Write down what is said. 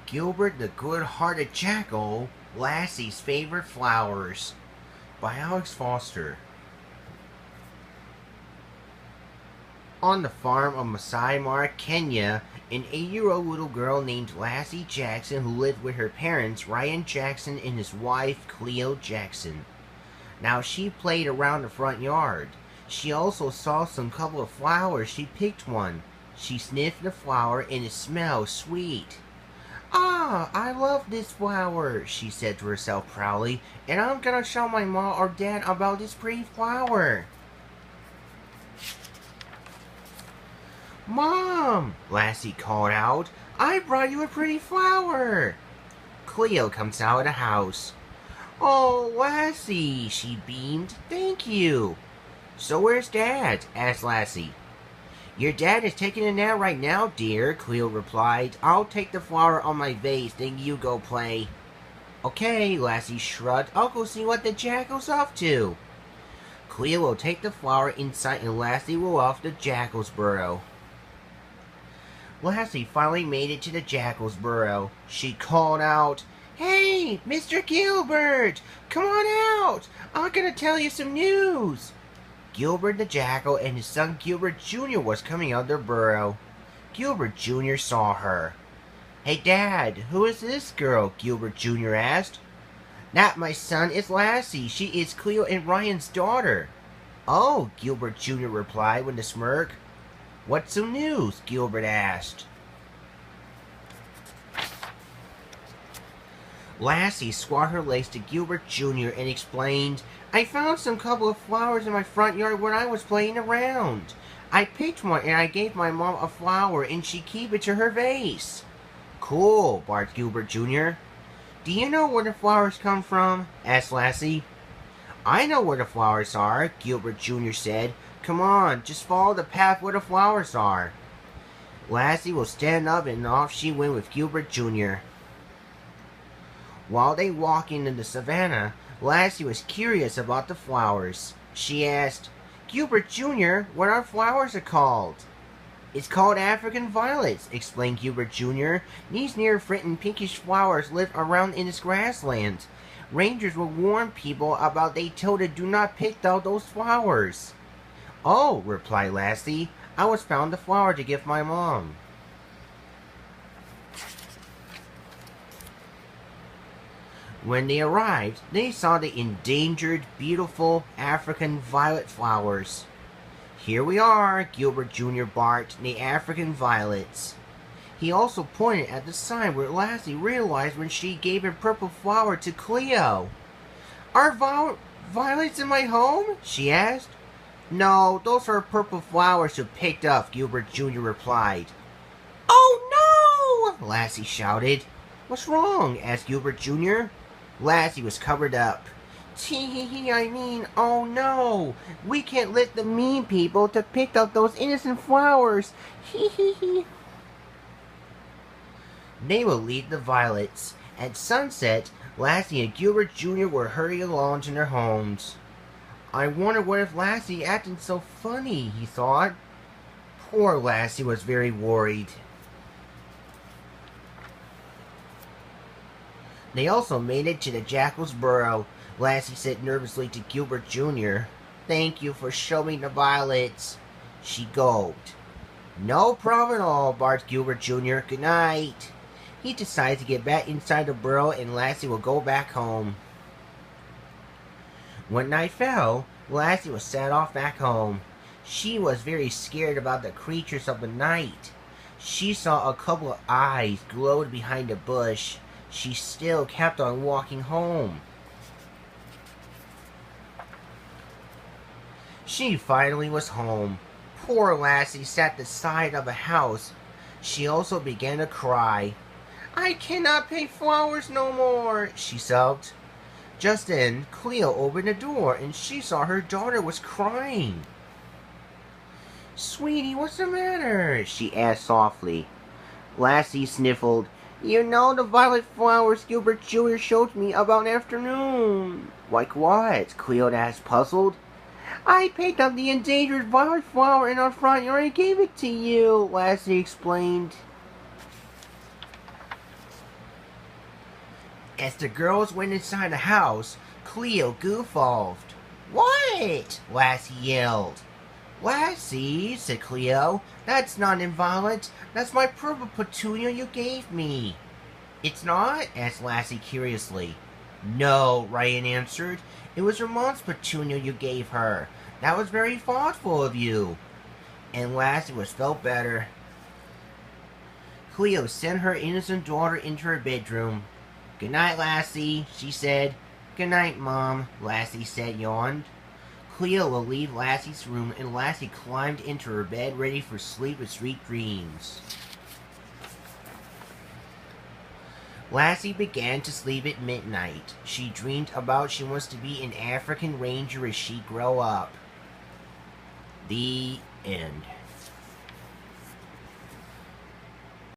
Gilbert the Good-Hearted Jackal, Lassie's Favorite Flowers by Alex Foster. On the farm of Masai Mara, Kenya, an 8-year-old little girl named Lassie Jackson who lived with her parents, Ryan Jackson, and his wife, Cleo Jackson. Now she played around the front yard. She also saw some couple of flowers. She picked one. She sniffed the flower and it smelled sweet. "Ah, I love this flower," she said to herself proudly, "and I'm gonna show my mom or dad about this pretty flower." "Mom," Lassie called out, "I brought you a pretty flower." Cleo comes out of the house. "Oh, Lassie," she beamed, "thank you." "So where's Dad?" asked Lassie. "Your dad is taking a nap right now, dear," Cleo replied. "I'll take the flower on my vase, then you go play." "Okay," Lassie shrugged. "I'll go see what the jackal's up to." Cleo will take the flower inside and Lassie will off the jackal's burrow. Lassie finally made it to the jackal's burrow. She called out, "Hey, Mr. Gilbert, come on out. I'm gonna tell you some news." Gilbert the Jackal and his son Gilbert Jr. was coming out of their burrow. Gilbert Jr. saw her. "Hey, Dad, who is this girl?" Gilbert Jr. asked. "Not my son, it's Lassie. She is Cleo and Ryan's daughter." "Oh," Gilbert Jr. replied with a smirk. "What's the news?" Gilbert asked. Lassie squatted her legs to Gilbert Jr. and explained, "I found some couple of flowers in my front yard when I was playing around. I picked one and I gave my mom a flower and she kept it to her vase." "Cool," barked Gilbert Jr. "Do you know where the flowers come from?" asked Lassie. "I know where the flowers are," Gilbert Jr. said. "Come on, just follow the path where the flowers are." Lassie will stand up and off she went with Gilbert Jr. While they walked into the savanna, Lassie was curious about the flowers. She asked, "Gilbert Jr., what are flowers called?" "It's called African violets," explained Gilbert Jr. "These near-fritting pinkish flowers live around in this grassland. Rangers will warn people about they told to do not pick out those flowers." "Oh," replied Lassie, "I was found the flower to give my mom." When they arrived, they saw the endangered, beautiful African violet flowers. "Here we are," Gilbert Jr. barked, "the African violets." He also pointed at the sign where Lassie realized when she gave a purple flower to Cleo. "Are violets in my home?" she asked. "No, those are purple flowers you picked up," Gilbert Jr. replied. "Oh no!" Lassie shouted. "What's wrong?" asked Gilbert Jr. Lassie was covered up. "Tee-hee-hee, I mean, oh no! We can't let the mean people to pick up those innocent flowers! Hee-hee-hee!" They will lead the violets. At sunset, Lassie and Gilbert Jr. were hurrying along to their homes. "I wonder what if Lassie acted so funny," he thought. Poor Lassie was very worried. They also made it to the jackal's burrow. Lassie said nervously to Gilbert Jr., "Thank you for showing the violets." She gulped. "No problem at all," barked Gilbert Jr. "Good night." He decided to get back inside the burrow and Lassie will go back home. When night fell, Lassie was set off back home. She was very scared about the creatures of the night. She saw a couple of eyes glowed behind a bush. She still kept on walking home. She finally was home. Poor Lassie sat at the side of a house. She also began to cry. "I cannot pick flowers no more," she sobbed. Just then, Cleo opened the door and she saw her daughter was crying. "Sweetie, what's the matter?" she asked softly. Lassie sniffled. "You know the violet flowers Gilbert Jr. showed me about afternoon." "Like what?" Cleo asked, puzzled. "I picked up the endangered violet flower in our front yard and gave it to you," Lassie explained. As the girls went inside the house, Cleo goof-offed. "What?" Lassie yelled. "Lassie," said Cleo, "that's not inviolate. That's my purple petunia you gave me." "It's not?" asked Lassie curiously. "No," Ryan answered. "It was Ramon's petunia you gave her. That was very thoughtful of you." And Lassie was felt better. Cleo sent her innocent daughter into her bedroom. "Good night, Lassie," she said. "Good night, Mom," Lassie said, yawned. Cleo will leave Lassie's room, and Lassie climbed into her bed, ready for sleep with sweet dreams. Lassie began to sleep at midnight. She dreamed about she wants to be an African ranger as she grow up. The end.